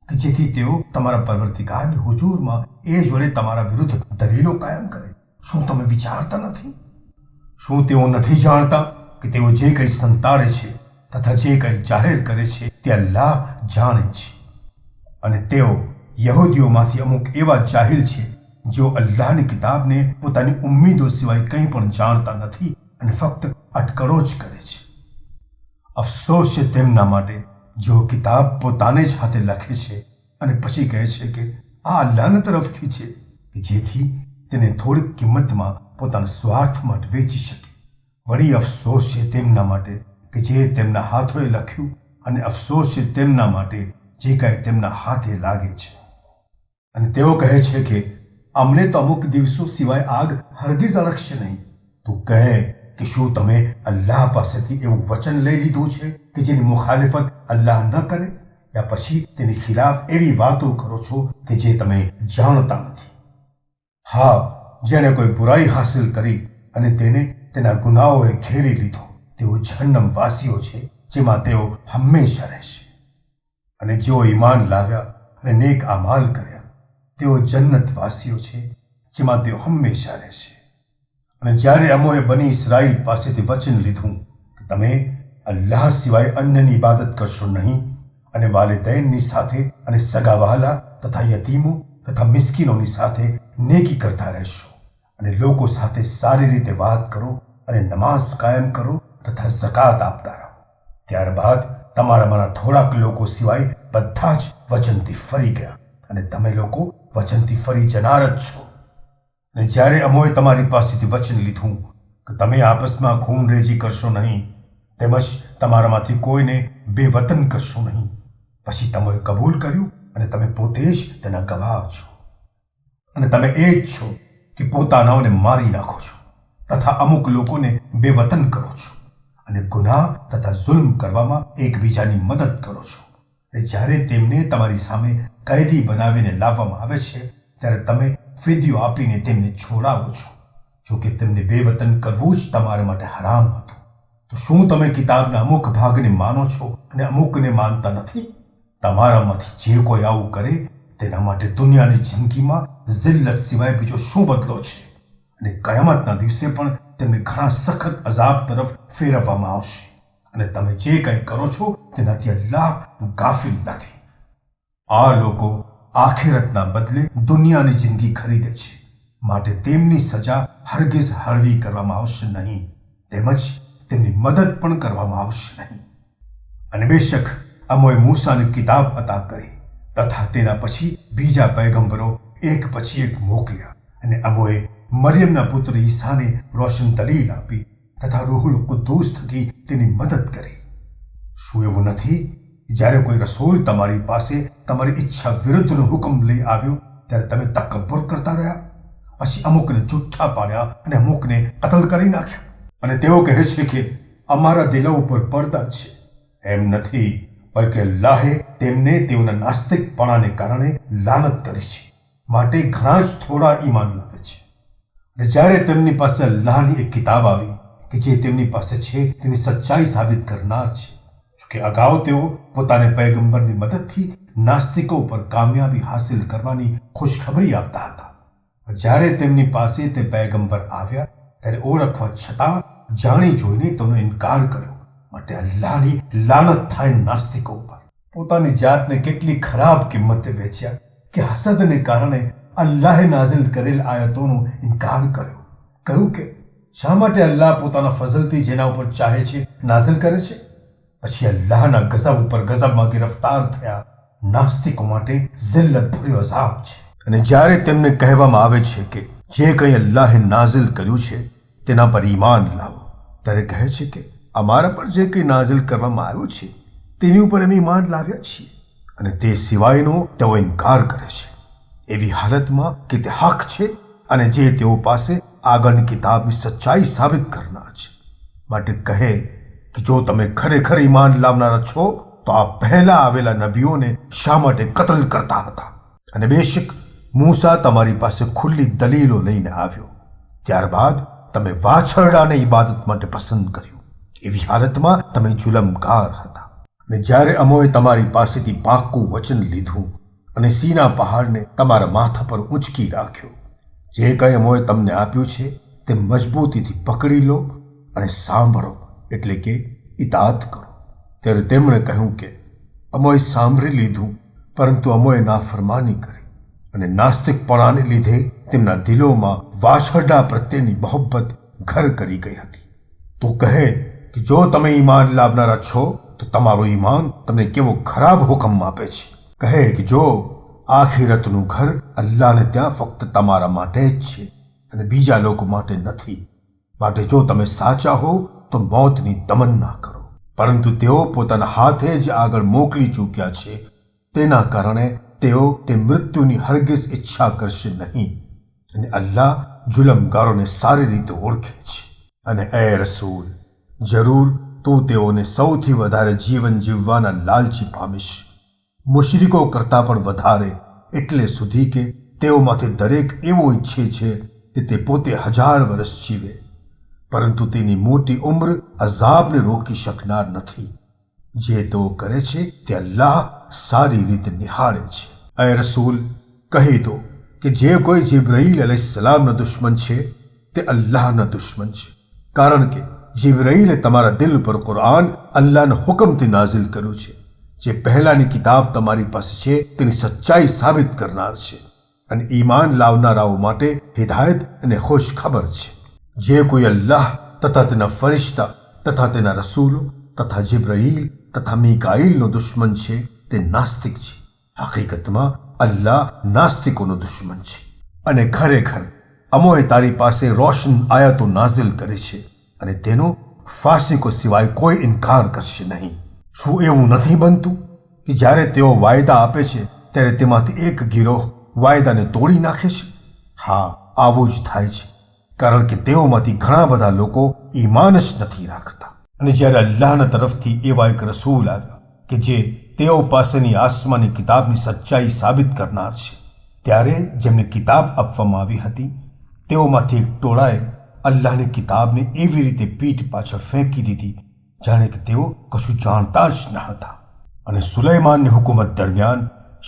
કે જેથી તેઓ તમારા પરવર્તિકારની હુજૂરમાં એ જ વડે તમારા વિરુદ્ધ દલીલો કાયમ કરે? શું તમે વિચારતા નથી? શું તેઓ નથી જાણતા કે તેઓ જે કંઈ સંતાડે છે તથા જે કંઈ જાહેર કરે છે તે અલ્લાહ જાણે છે? અને તેઓ યહૂદીઓમાંથી અમુક એવા જાહિલ છે જેઓ અલ્લાહની કિતાબને પોતાની ઉમ્મીદો સિવાય કંઈ પણ જાણતા નથી અને ફક્ત અટકળો જ કરે છે. અફસોસ છે તેમના માટે જેઓ કિતાબ પોતાને જ હાથે લખે છે અને પછી કહે છે કે આ અલ્લાહના તરફથી છે, કે જેથી તેને થોડીક કિંમતમાં પોતાના સ્વાર્થ માટે વેચી શકે. વળી અફસોસ છે તેમના માટે કે જે તેમના હાથોએ લખ્યું, અને અફસોસ છે તેમના માટે જે કાંઈ તેમના હાથે લાગે છે. અને તેઓ કહે છે કે અમને તો અમુક દિવસો સિવાય આગ હરગીઝ અડકશે નહીં. તું કહે કે શું તમે અલ્લાહ પાસેથી એવું વચન લઈ લીધું છે કે જેની મુખાલિફત અલ્લાહ ન કરે, યા પછી તેની ખિલાફ એવી વાતો કરો છો કે જે તમે જાણતા નથી? હા, જેણે કોઈ બુરાઈ હાસિલ કરી અને તેને તેના ગુનાઓએ ઘેરી લીધો, તેઓ જહન્નમવાસીઓ છે જેમાં તેઓ હંમેશા રહેશે. અને જેઓ ઈમાન લાવ્યા અને નેક અમાલ કર્યા, તેઓ જન્નતવાસીઓ છે જેમાં તેઓ હંમેશા રહેશે. અને જ્યારે અમોએ બની ઇસરાઈલ પાસેથી વચન લીધું કે તમે અલ્લાહ સિવાય અન્યની ઇબાદત કરશો નહીં અને વાલિદૈનની સાથે અને સગાવહાલા તથા યતીમો તથા મિસ્કીનોની સાથે નેકી કરતા રહેશો અને લોકો સાથે સારી રીતે વાત કરો અને નમાઝ કાયમ કરો તથા ઝકાત આપતા રહો. ત્યારબાદ તમારામાંના થોડાક લોકો સિવાય બધા જ વચનથી ફરી ગયા અને તમે લોકો વચનથી ફરી જનાર જ છો. અને જ્યારે અમોએ તમારી પાસેથી વચન લીધું કે તમે આપસમાં ખૂનરેજી કરશો નહીં તેમજ તમારામાંથી કોઈને બેવતન કરશો નહીં, પછી તમે કબૂલ કર્યું અને તમે પોતે જ તેના ગવાહ છો. અને તમે એ જ છો કે પોતાનાઓને મારી નાખો છો તથા અમુક લોકોને બેવતન કરો છો અને ગુનાહ તથા જુલ્મ કરવામાં એકબીજાની મદદ કરો છો. અને જ્યારે તેમને તમારી સામે કેદી બનાવીને લાવવામાં આવે છે ત્યારે તમે ફિદિયો આપીને તેમને છોડાવો છો. જો કે તેમને બેવતન કરવું જ તમારા માટે હરામ હતું. તો શું તમે કિતાબના અમુક ભાગને માનો છો અને અમુકને માનતા નથી? તમારામાંથી જે કોઈ આવું કરે તેના માટે દુનિયાની જિંદગીમાં જિલ્લત સિવાય બીજો શું બદલો છે અને કયામતના દિવસે પણ તેમને ઘણા સખત અઝાબ તરફ ફેરવવામાં આવશે. અને તમે જે કંઈ કરો છો તેનાથી અલ્લાહ ગાફિલ નથી. આ લોકો આખિરતના બદલે દુનિયાની જિંદગી ખરીદે છે, માટે તેમની સજા હરગિઝ હળવી કરવામાં આવશે નહીં તેમજ તેમની મદદ પણ કરવામાં આવશે નહીં. અને બેશક અમોએ મૂસાને કિતાબ અતા કરી તથા તેના પછી બીજા પૈગંબરો એક પછી એક મોકલ્યા અને અમોએ મરિયમના પુત્ર ઈસાને રોશન દલીલ આપી તથા રૂહુલ કુદ્દૂસ થકી તેની મદદ કરી. શું એવું નથી જ્યારે કોઈ રસૂલ તમારી પાસે તમારી ઈચ્છા વિરુદ્ધનો હુકમ લઈ આવ્યો ત્યારે તમે તકબ્બુર કરતા રહ્યા? પછી અમુકને જુઠ્ઠા પાડ્યા અને અમુકને કતલ કરી નાખ્યા. અને તેઓ કહે છે કે અમારા દિલો ઉપર પડદા છે. એમ નથી, બલકે અલ્લાહે તેમને તેઓના નાસ્તિકપણાને કારણે લાનત કરી છે, માટે ઘણા જ થોડા ઈમાન લાવે છે. અને જ્યારે તેમની પાસે અલ્લાહની એક કિતાબ આવી કે જે તેમની પાસે છે તેની સચ્ચાઈ સાબિત કરનાર છે, કે અગાઉ તેઓ પોતાને પૈગંબરની મદદથી નાસ્તિકો ઉપર કામયાબી હાસિલ કરવાની ખુશખબરી આપતા હતા. જ્યારે તેમની પાસે તે પૈગંબર આવ્યા ત્યારે ઓળખવા છતાં જાણી જોઈને તેનો ઇનકાર કર્યો, માટે અલ્લાહની લાનત થાય નાસ્તિકો ઉપર. પોતાની જાતને કેટલી ખરાબ કિંમતે વેચ્યા કે હસદને કારણે અલ્લાહે નાઝિલ કરેલ આયતોનો ઇનકાર કર્યો. કહ્યું કે શા માટે અલ્લાહ પોતાના ફઝલથી જેના ઉપર ચાહે છે નાઝિલ કરે છે? પછી અલ્લાહના ગઝબ ઉપર ગઝબમાં ગિરફ્તાર થયા નાસ્તિકો માટે જિલ્લત ભર્યો અઝાબ છે. અને જ્યારે તેમને કહેવામાં આવે છે કે જે કંઈ અલ્લાહે નાઝિલ કર્યું છે તેના પર ઈમાન લાવો, ત્યારે કહે છે કે અમારા પર જે કંઈ નાઝિલ કરવામાં આવ્યું છે તેની ઉપર અમે ઈમાન લાવ્યા છીએ, અને તે સિવાયનો તેઓ ઇનકાર કરે છે એવી હાલતમાં કે તે હક છે અને જે તેઓ પાસે આગળની કિતાબની સચ્ચાઈ સાબિત કરનાર છે. માટે કહે કે જો તમે ખરેખર ઈમાન લાવનારા છો તો આ પહેલા આવેલા નબીઓને શા માટે કતલ કરતા હતા? અને બેશક મૂસા તમારી પાસે ખુલ્લી દલીલો લઈને આવ્યો, ત્યારબાદ તમે વાછરડાને ઇબાદત માટે પસંદ કર્યું. એવી હાલતમાં તમે જુલમગાર હતા. અને જ્યારે અમોએ તમારી પાસેથી પાક્કું વચન લીધું અને સીના પહાડને તમારા માથા પર ઉંચકી રાખ્યો, જે કંઈ અમોએ તમને આપ્યું છે તે મજબૂતીથી પકડી લો અને સાંભળો, એટલે કે ઇતાત કરો. ત્યારે તેમણે કહ્યું કે અમોએ સાંભળી લીધું, પરંતુ અમોએ નાફરમાની કરી અને નાસ્તિકપણાને લીધે તેમના દિલોમાં વાછરડા પ્રત્યેની મોહબ્બત ઘર કરી ગઈ હતી. તો કહે કે જો તમે ઈમાન લાવનારા છો તો તમારું ઈમાન તમને કેવો ખરાબ હુકમ આપે છે. કહે કે જો આખિરતનું ઘર અલ્લાહને ત્યાં ફક્ત તમારા માટે જ છે અને બીજા લોકો માટે નથી, માટે જો તમે સાચા હો તો મોતની તમન્ના કરો. પરંતુ તેઓ પોતાના હાથે જ આગળ મોકલી ચૂક્યા છે, તેના કારણે તેઓ તે મૃત્યુની હરગિઝ ઈચ્છા કરશે નહીં. અને અલ્લાહ જુલમગારોને સારી રીતે ઓળખે છે. અને એ રસૂલ, જરૂર તું તેઓને સૌથી વધારે જીવન જીવવાના લાલચી પામીશ, મુશરિકો કરતાં પણ વધારે, એટલે સુધી કે તેઓમાંથી દરેક એવો ઈચ્છે છે કે તે પોતે 1000 વર્ષ જીવે, પરંતુ તેની મોટી ઉંમર અઝાબને રોકી શકનાર નથી. જે તેઓ કરે છે તે અલ્લાહ સારી રીતે નિહાળે છે. એ રસૂલ, કહી દો કે જે કોઈ જિબ્રાઈલ અલૈહિસ્સલામના દુશ્મન છે તે અલ્લાહના દુશ્મન છે, કારણ કે જિબ્રાઈલે તમારા દિલ પર કુરઆન અલ્લાહના હુકમથી નાઝિલ કર્યું છે, જે પહેલાની કિતાબ તમારી પાસે છે તેની સચ્ચાઈ સાબિત કરનાર છે અને ઈમાન લાવનારાઓ માટે હિદાયત અને ખુશ ખબર છે. જે કોઈ અલ્લાહ તથા તેના ફરિશ્તા તથા તેના રસૂલો તથા જિબ્રાઈલ તથા મીકાઈલનો દુશ્મન છે તે નાસ્તિક છે. હકીકતમાં અલ્લાહ નાસ્તિકોનો દુશ્મન છે. અને ખરેખર અમોએ તારી પાસે રોશન આયાતો નાઝિલ કરી છે અને તેનો ફાસિકો સિવાય કોઈ ઇનકાર કરશે નહીં. શું એવું નથી બનતું કે જ્યારે તેઓ વાયદા આપે છે ત્યારે તેમાંથી એક ગિરોહ વાયદાને તોડી નાખે છે? હા, આવું જ થાય છે, કારણ કે તેઓમાંથી ઘણા બધા લોકો ઈમાન જ નથી રાખતા. અને જ્યારે અલ્લાહના તરફથી એવા એક રસૂલ આવ્યા કે જે તેઓ પાસેની આસમાની કિતાબની સચ્ચાઈ સાબિત કરનાર છે, ત્યારે જેમને કિતાબ આપવામાં આવી હતી તેઓમાંથી એક ટોળાએ અલ્લાહની કિતાબને એવી રીતે પીઠ પાછળ ફેંકી દીધી જાણે કે તેઓ કશું જાણતા જ ન હતા. અને સુલેમાનની હુકુમત દરમિયાન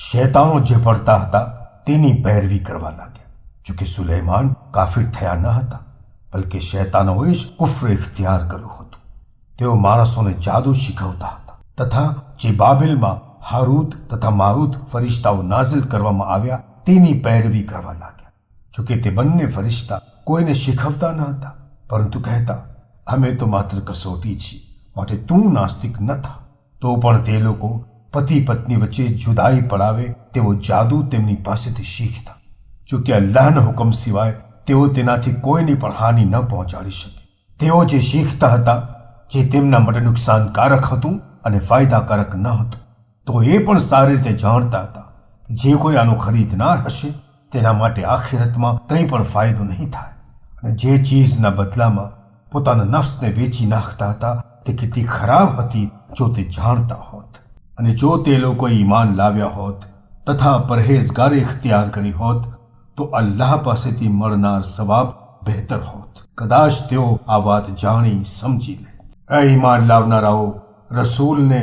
શૈતાનો જે પડતા હતા તેની પૈરવી કરવા લાગ્યા. જોકે સુલેમાન કાફિર થયા ન હતા, બલકે શૈતાનોએ જ કુફ્ર ઇખ્તિયાર કર્યું હતું. તેઓ માણસોને જાદુ શીખવતા હતા તથા જે બાબિલમાં હારૂત તથા મારૂત ફરિશ્તાઓ નાઝિલ કરવામાં આવ્યા તેની પૈરવી કરવા લાગ્યા. જોકે તે બંને ફરિશ્તા કોઈને શીખવતા ન હતા, પરંતુ કહેતા, અમે તો માત્ર કસોટી છીએ, માટે તું નાસ્તિક ન થા. તો પણ તે લોકો પતિ પત્ની વચ્ચે જુદાઈ પડાવે તેવો જાદુ તેમની પાસેથી શીખતા. જોકે અલ્લાહના હુકમ સિવાય તેઓ તેનાથી કોઈની પણ હાનિ ન પહોંચાડી શકે. તેઓ જે શીખતા હતા જે તેમના માટે નુકસાનકારક હતું અને ફાયદાકારક ન હતું, તો એ પણ સારી રીતે જાણતા હતા કે જે કોઈ આનો ખરીદનાર હશે તેના માટે આખિરતમાં કંઈ પણ ફાયદો નહીં થાય. અને જે ચીજના બદલામાં પોતાના નફ્સને વેચી નાખતા હતા તે કેટલી ખરાબ હતી જો તે જાણતા હોત. અને જો તે લોકો ઈમાન લાવ્યા હોત તથા પરહેઝગારી ઇખ્તિયાર કરી હોત તો અલ્લાહ પાસેથી મળનાર સવાબ બહેતર હોત. કદાચ તેઓ આ વાત જાણી સમજી લે. એ ઈમાન લાવનારાઓ, રસૂલને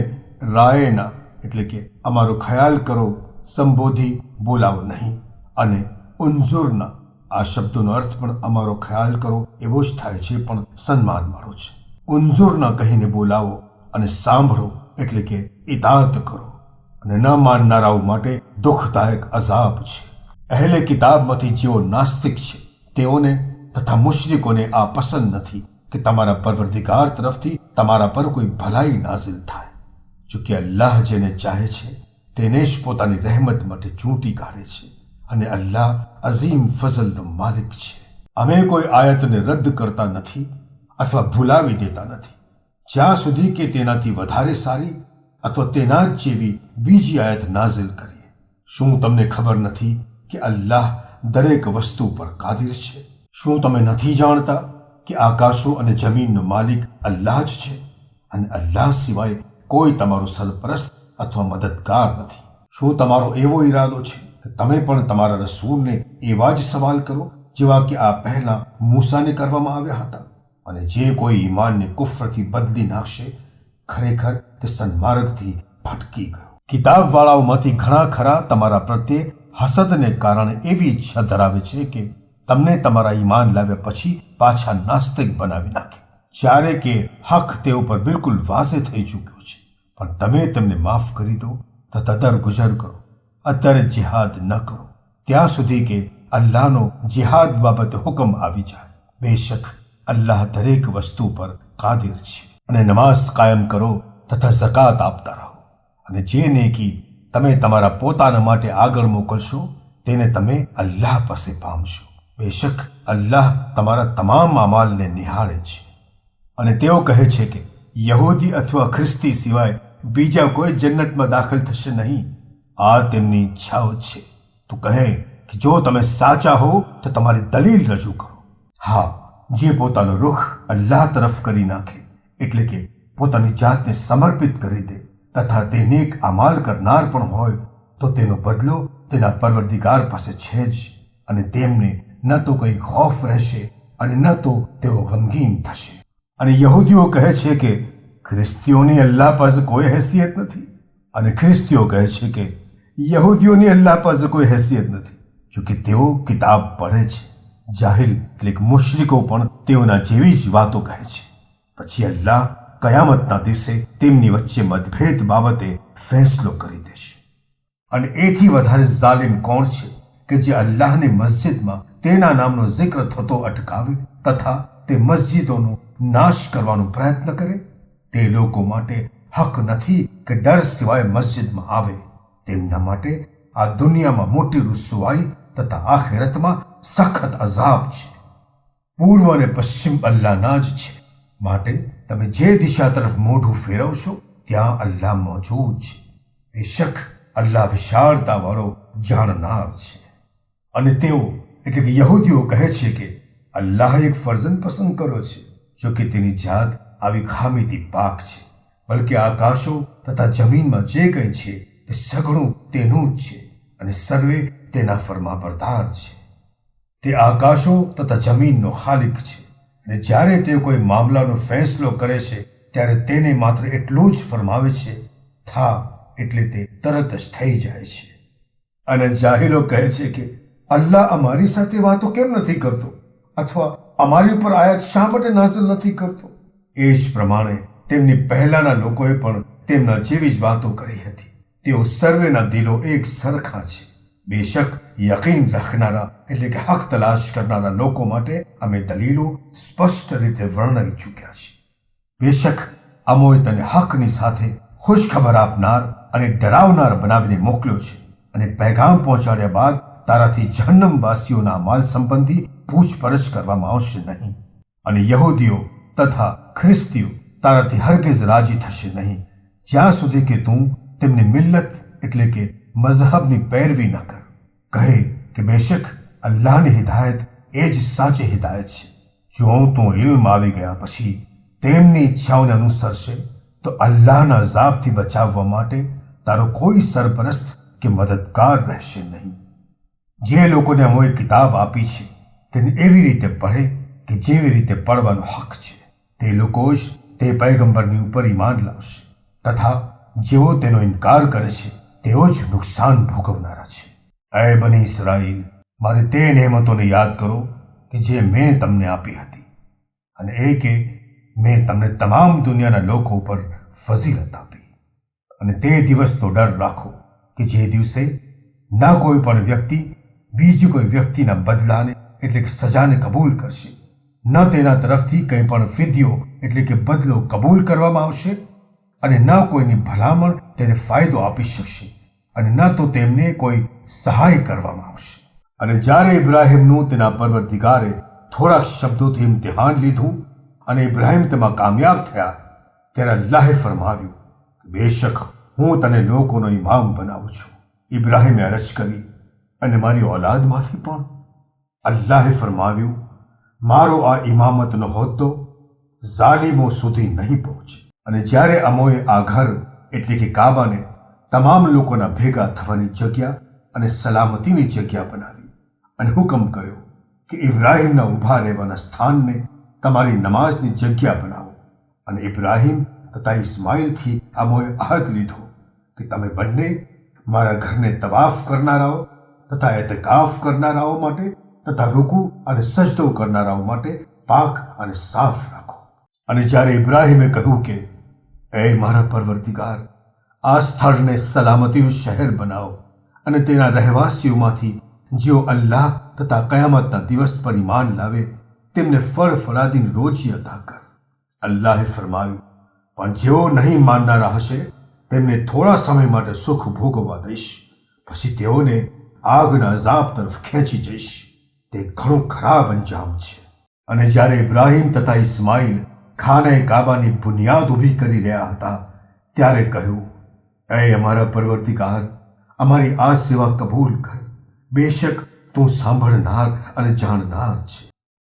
રાયના એટલે કે અમારો ખ્યાલ કરો સંબોધી બોલાવો નહીં, અને ઉન્ઝુરના આ શબ્દોનો અર્થ પણ અમારો ખ્યાલ કરો એવો જ થાય છે, પણ સન્માનવાળો છે. ઉન્ઝુરના કહીને બોલાવો અને સાંભળો એટલે કે ઇતાઅત કરો. અને ન માનનારાઓ માટે દુઃખદાયક અઝાબ છે. અહેલે કિતાબમાંથી જેઓ નાસ્તિક છે તેઓને તથા મુશ્રિકોને આ પસંદ નથી કે તમારા પરવરદિગાર તરફથી તમારા પર કોઈ ભલાઈ નાઝિલ થાય. જોકે અલ્લાહ જેને ચાહે છે તેને જ પોતાની રહેમત માટે ચૂંટી કાઢે છે, અને અલ્લાહ અઝીમ ફઝલનો માલિક છે. અમે કોઈ આયતને રદ કરતા નથી અથવા ભૂલાવી દેતા નથી જ્યાં સુધી કે તેનાથી વધારે સારી અથવા તેના જ જેવી બીજી આયત નાઝિલ કરીએ. શું તમને ખબર નથી કે અલ્લાહ દરેક વસ્તુ પર કાદિર છે? શું તમે નથી જાણતા કે આકાશો અને જમીનનો માલિક અલ્લાહ જ છે, અને અલ્લાહ સિવાય કોઈ તમારો સરપરસ્ત અથવા મદદગાર નથી? શું તમારો એવો ઈરાદો છે કે તમે પણ તમારા રસૂલને એવા જ સવાલ કરો જેવા કે આ પહેલા મૂસાને કરવામાં આવ્યા હતા? અને જે કોઈ ઈમાનને કુફરથી બદલી નાખશે ખરેખર તે સન્માર્ગથી ભટકી ગયો. કિતાબવાળાઓમાંથી ઘણા ખરા તમારા પ્રત્યે હસદને કારણે એવી ઈચ્છા ધરાવે છે કે તમને તમારા ઈમાન લાવ્યા પછી પાછા નાસ્તિક બનાવી નાખે, જ્યારે કે હક તેઓ પર બિલકુલ વાઝે થઈ ચૂક્યો છે. પણ તમે તેમને માફ કરી દો તથા દરગુજર કરો. અત્યારે જિહાદ ન કરો ત્યાં સુધી કે અલ્લાહનો જિહાદ બાબતે હુકમ આવી જાય. બેશક અલ્લાહ દરેક વસ્તુ પર કાદિર છે. અને નમાઝ કાયમ કરો તથા ઝકાત આપતા રહો. અને જે નેકી તમે તમારા પોતાના માટે આગળ મોકલશો તેને તમે અલ્લાહ પાસે પામશો. બેશક અલ્લાહ તમારા તમામ અમાલને નિહાળે છે. અને તેઓ કહે છે કે યહૂદી અથવા ખ્રિસ્તી સિવાય બીજા કોઈ જન્નતમાં દાખલ થશે નહીં. આ તેમની ઈચ્છાઓ છે. તું કહે કે જો તમે સાચા હો તો તમારી દલીલ રજૂ કરો. હા, જે પોતાનો રૂખ અલ્લાહ તરફ કરી નાખે એટલે કે પોતાની જાતને સમર્પિત કરી દે તથા તે નેક અમાલ કરનાર પણ હોય તો તેનો બદલો તેના પરવરદિગાર પાસે છે જ. અને તેમને ન તો કંઈ ખૌફ રહેશે અને ન તો તેઓ ગમગીન થશે. અને યહૂદીઓ કહે છે કે ખ્રિસ્તીઓની અલ્લાહ પાસે કોઈ હેસિયત નથી, અને ખ્રિસ્તીઓ કહે છે કે યહૂદીઓની અલ્લાહ પાસે કોઈ હેસિયત નથી. જોકે તેઓ કિતાબ પઢે છે. જાહિલ એટલે કે મુશ્રિકો પણ તેઓના જેવી જ વાતો કહે છે. પછી અલ્લાહ કયામતના દિવસે તેમની વચ્ચે મતભેદ બાબતે ફેંસલો કરી દેશે. અને એથી વધારે ઝાલિમ કોણ છે કે જે અલ્લાહની મસ્જિદમાં તેના નામનો જિક્ર થતો અટકાવે તથા તે મસ્જિદોનો નાશ કરવાનો પ્રયત્ન કરે? તે લોકો માટે હક નથી કે ડર સિવાય મસ્જિદમાં આવે. તેમના માટે આ દુનિયામાં મોટી રુસવાઈ તથા આખિરતમાં સખત અઝાબ છે. પૂર્વ અને પશ્ચિમ અલ્લાહના જ છે, માટે તમે જે દિશા તરફ મોઢું ફેરવશો ત્યાં અલ્લાહ મોજૂદ છે. બેશક અલ્લાહ વિશાળતા વાળો જાણનાર છે. અને તેઓ એટલે કે યહૂદીઓ કહે છે કે અલ્લાહે એક ફરજંદ પસંદ કર્યો છે, જો કે તેની જાત આવી ખામીથી પાક છે. બલકે આકાશો તથા જમીનમાં જે કંઈ છે તે સઘળું તેનું જ છે અને સર્વે તેના ફરમાબરદાર છે. તે આકાશો તથા જમીનનો ખાલિક છે અને જ્યારે તે કોઈ મામલાનો ફેંસલો કરે છે ત્યારે તેને માત્ર એટલું જ ફરમાવે છે, થા, એટલે તે તરત જ થઈ જાય છે. અને જાહિલો કહે છે કે અલ્લાહ અમારી સાથે વાતો કેમ નથી કરતો અથવા અમારી ઉપર આયાત શા માટે નાઝિલ નથી કરતો? એ જ પ્રમાણે તેમની પહેલાના લોકોએ પણ તેમના જેવી જ વાતો કરી હતી. તેઓ સર્વેના દિલો એક સરખા છે. બેશક યકીન રાખનારા એટલે કે હક તલાશ કરનારા લોકો માટે અમે દલીલો સ્પષ્ટ રીતે વર્ણવી ચૂક્યા છીએ. બેશક અમોએ તને હકની સાથે ખુશખબર આપનાર અને ડરાવનાર બનાવીને મોકલ્યો છે અને પેગામ પહોંચાડ્યા બાદ તારાથી જહન્નમવાસીઓના અમાલ સંબંધી પૂછપરછ કરવામાં આવશે નહીં. અને યહૂદીઓ તથા ખ્રિસ્તીઓ તારાથી હરગિઝ રાજી થશે નહીં જ્યાં સુધી કે તું તેમની મિલ્લત એટલે કે મઝહબની પૈરવી ન કર. કહે કે બેશક અલ્લાહની હિદાયત એ જ સાચી હિદાયત છે. જો તું ઇલ્મ આવી ગયા પછી તેમની ઈચ્છાઓને અનુસરશે તો અલ્લાહના અઝાબથી બચાવવા માટે તારો કોઈ સરપરસ્ત કે મદદગાર રહેશે નહીં. જે લોકોને અમોએ કિતાબ આપી છે તેને એવી રીતે પઢે કે જેવી રીતે પડવાનો હક છે. તે લોકો જ તે પૈગંબરની ઉપર ઈમાન લાવશે તથા જેઓ તેનો ઇનકાર કરે છે તેઓ જ નુકસાન ભોગવનારા છે. એ બની ઇસ્રાઈલ, મારે તે નેમતોને યાદ કરો કે જે મેં તમને આપી હતી અને એ કે મેં તમને તમામ દુનિયાના લોકો ઉપર ફઝીલત આપી. અને તે દિવસનો ડર રાખો કે જે દિવસે ના કોઈ પણ વ્યક્તિ બીજી કોઈ વ્યક્તિના બદલાને એટલે કે સજાને કબૂલ કરશે, ન તેના તરફથી કંઈ પણ ફિદ્યો એટલે કે બદલો કબૂલ કરવામાં આવશે અને ન કોઈની ભલામણ તેને ફાયદો આપી શકશે અને ન તો તેમને કોઈ સહાય કરવામાં આવશે. અને જ્યારે ઇબ્રાહીમનું તેના પરવરદિગારે થોડા શબ્દોથી ઇમ્તિહાન લીધું અને ઇબ્રાહીમ તેમાં કામયાબ થયા ત્યારે અલ્લાહે ફરમાવ્યું કે બેશક હું તને લોકોનો ઇમામ બનાવું છું. ઇબ્રાહીમે અરજ કરી અને મારી ઓલાદમાંથી પણ? અલ્લાહે ફરમાવ્યું મારો આ ઇમામતનો હોદ્દો ઝાલિમો સુધી નહીં પહોંચે. અને જ્યારે અમોએ આ ઘર એટલે કે કાબાને તમામ લોકોના ભેગા થવાની જગ્યા અને સલામતીની જગ્યા બનાવી અને હુકમ કર્યો કે ઇબ્રાહીમના ઊભા રહેવાના સ્થાનને તમારી નમાઝની જગ્યા બનાવો. અને ઇબ્રાહીમ તથા ઇસ્માઇલથી અમોએ અહદ લીધો કે તમે બંને મારા ઘરને તવાફ કરનારાઓ તથા એતકાફ કરનારાઓ માટે તથા રૂકુ અને સજદો કરનારાઓ માટે પાક અને સાફ રાખો. અને જ્યારે ઇબ્રાહીમે કહ્યું કે એ મારા પરવર્તિગાર, આ સ્થળને સલામતીનું શહેર બનાવો અને તેના રહેવાસીઓમાંથી જેઓ અલ્લાહ તથા કયામતના દિવસ પર ઈમાન લાવે તેમને ફળફળાદીની રોજી અદા કર. અલ્લાહે ફરમાવ્યું પણ જેઓ નહીં માનનારા હશે તેમને થોડા સમય માટે સુખ ભોગવવા દઈશ, પછી તેઓને આગના અઝાબ તરફ ખેંચી જઈશ. તે ઘણું ખરાબ અંજામ છે. અને જ્યારે ઇબ્રાહીમ તથા ઇસ્માઇલ ખાને કાબાની બુનિયાદ ઊભી કરી રહ્યા હતા ત્યારે કહ્યું, એ અમારા પરવર્તિગાર, અમારી આ સેવા કબૂલ કર. બેશક તું સાંભળનાર અને જાણનાર છે.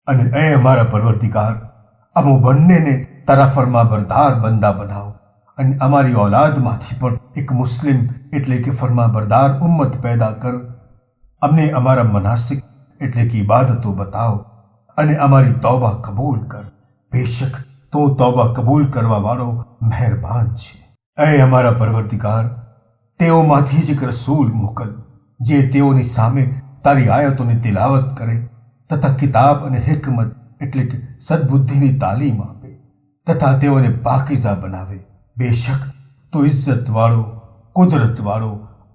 અને એ અમારા પરવર્તિગાર, અમો બંનેને તારા ફરમાબરદાર બંદા બનાવ અને અમારી ઓલાદમાંથી પણ એક મુસ્લિમ એટલે કે ફરમાબરદાર ઉમ્મત પેદા કર. અમને અમારા મનાસિક એટલે કે ઇબાદતો બતાવ અને અમારી તૌબા કબૂલ કર. બેશક તું તૌબા કબૂલ કરવા વાળો મહેરબાન છે. એ અમારા પરવર્તિગાર, તેઓમાંથી જ એક રસૂલ મોકલ જે તેઓની સામે તારી આયતોની તિલાવત કરે તથા કિતાબ અને હિકમત એટલે કે સદબુદ્ધિની તાલીમ આપે તથા તેઓને પાકીઝા બનાવે. બેશક તો ઇજ્જતવાળો, કુદરતવાળો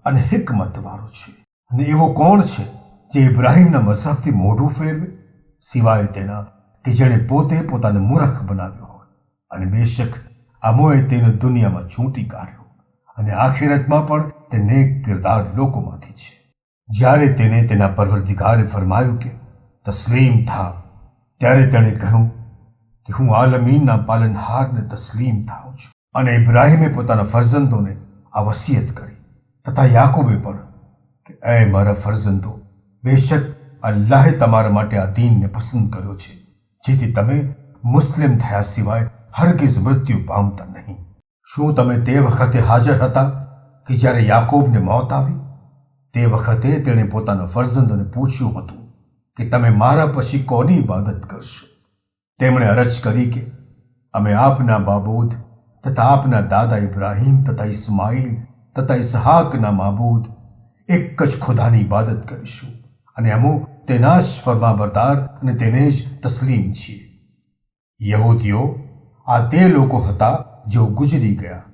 અને હિકમતવાળો છે. અને એવો કોણ છે જે ઇબ્રાહીમના મઝહબથી મોઢું ફેરવે, સિવાય તેના કે જેણે પોતે પોતાને મૂર્ખ બનાવ્યો હોય. અને બેશક અમોએ તેને દુનિયામાં ચૂંટી કાઢ્યો અને આખિરતમાં પણ તે નેક કિરદાર લોકોમાંથી છે. જ્યારે તેને તેના પરવરદિગારે ફરમાયું કે તસ્લીમ થા, ત્યારે તેણે કહ્યું કે હું આલમીનના પાલનહારને તસ્લીમ થાઉં છું. અને ઇબ્રાહીમે પોતાના ફરઝંદોને આ વસિયત કરી તથા યાકૂબે પણ કે એ મારા ફરઝંદો, બેશક અલ્લાહે તમારા માટે આ દીનને પસંદ કર્યો છે, જેથી તમે મુસ્લિમ થયા સિવાય હરગિઝ મૃત્યુ પામતા નહીં. શું તમે તે વખતે હાજર હતા કે જ્યારે યાકૂબને મોત આવી? તે વખતે તેણે પોતાના ફરઝંદોને પૂછ્યું હતું કે તમે મારા પછી કોની ઇબાદત કરશો? તેમણે અરજ કરી કે અમે આપના બાબૂદ તથા આપના દાદા ઇબ્રાહીમ તથા ઇસ્માઇલ તથા ઇસહાકના માબૂદ એક જ ખુદાની ઇબાદત કરીશું અને અમો તેના જ ફરમાબરદાર અને તેને જ તસ્લીમ છીએ. યહૂદીઓ આ તે લોકો હતા જેઓ ગુજરી ગયા.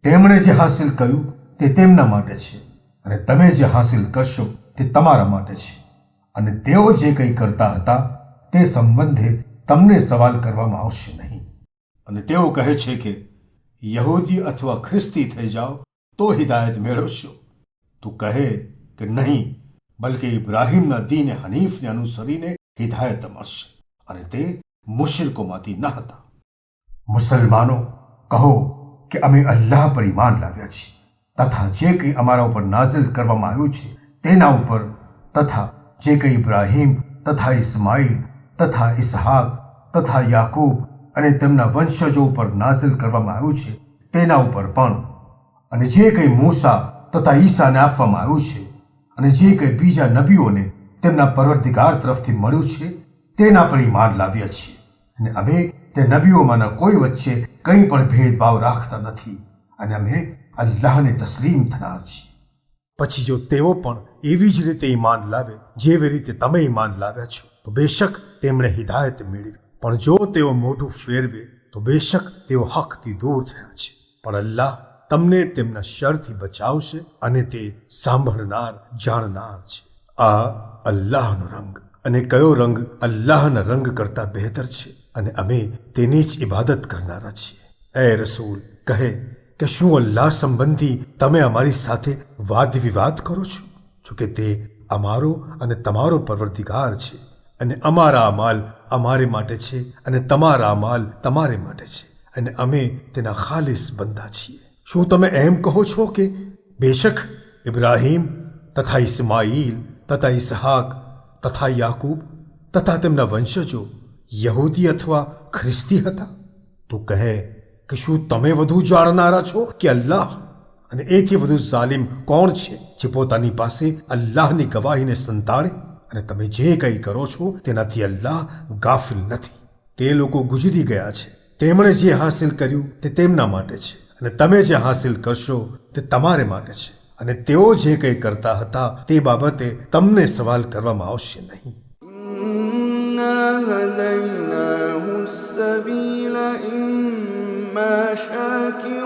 તેમણે જે હાસિલ કર્યું તે તેમના માટે છે અને તમે જે હાસિલ કરશો તે તમારા માટે છે. અને તેઓ જે કંઈ કરતા હતા તે સંબંધે તમને સવાલ કરવામાં આવશે નહીં. અને તેઓ કહે છે કે યહૂદી અથવા ખ્રિસ્તી થઈ જાઓ તો હિદાયત મેળવશો. તું કહે કે નહીં, બલકે ઇબ્રાહીમના દીને હનીફને અનુસરીને હિદાયત મળશે અને તે મુશરિકોમાંથી ન હતા. મુસલમાનો, કહો કે અમે અલ્લાહ પર ઈમાન લાવ્યા છીએ તથા જે કંઈ અમારા ઉપર નાઝિલ કરવામાં આવ્યું છે તેના ઉપર, તથા જે કંઈ ઇબ્રાહીમ તથા ઇસ્માઇલ તથા ઇસહાક તથા યાકૂબ અને તેમના વંશજો ઉપર નાઝિલ કરવામાં આવ્યું છે તેના ઉપર પણ, અને જે કંઈ મૂસા તથા ઈસાને આપવામાં આવ્યું છે અને જે કંઈ બીજા નબીઓને તેમના પરવરદિગાર તરફથી મળ્યું છે તેના પર ઈમાન લાવ્યા છીએ. અને અમે તે નબીઓમાંના કોઈ વચ્ચે કંઈ પણ ભેદભાવ રાખતા નથી અને અમે અલ્લાહને તસ્લીમ થનાર છીએ. પછી જો તેઓ પણ એવી જ રીતે ઈમાન લાવે જેવી રીતે તમે ઈમાન લાવ્યા છો તો બેશક તેમણે હિદાયત મેળવી. પણ જો તેઓ મોઢું ફેરવે તો બેશક તેઓ હકથી દૂર થયા છે. પણ અલ્લાહ તમને તેમના શરથી બચાવશે અને તે સાંભળનાર, જાણનાર છે. આ અલ્લાહનો રંગ, અને કયો રંગ અલ્લાહના રંગ કરતાં બહેતર છે, અને અમે તેની જ ઇબાદત કરનારા છીએ. એ રસૂલ, કહે કે શું અલ્લાહ સંબંધી તમે અમારી સાથે વાદ વિવાદ કરો છો? જોકે તે અમારો અને તમારો પરવરદિગાર છે, અને અમારા અમાલ અમારે માટે છે અને તમારા અમાલ તમારે માટે છે, અને અમે તેના ખાલિસ બંદા છીએ. શું તમે એમ કહો છો કે બેશક ઇબ્રાહીમ તથા ઇસ્માઇલ તથા ઇસહાક તથા યાકૂબ તથા તેમના વંશજો યહૂદી અથવા ખ્રિસ્તી હતા? તું કહે કે શું તમે વધુ જાણનારા છો કે અલ્લાહ? અને એથી વધુ ઝાલિમ કોણ છે જે પોતાની પાસે અલ્લાહની ગવાહીને સંતાડે? અને તમે જે કંઈ કરો છો તેનાથી અલ્લાહ ગાફિલ નથી. તે લોકો ગુજરી ગયા છે, તેમણે જે હાસિલ કર્યું તે તેમના માટે છે, અને તમે જે હાસિલ કરશો તે તમારે માટે છે. અને તેઓ જે કંઈ કરતા હતા તે બાબતે તમને સવાલ કરવામાં આવશે નહીં. هديناه السبيل إما شاكرا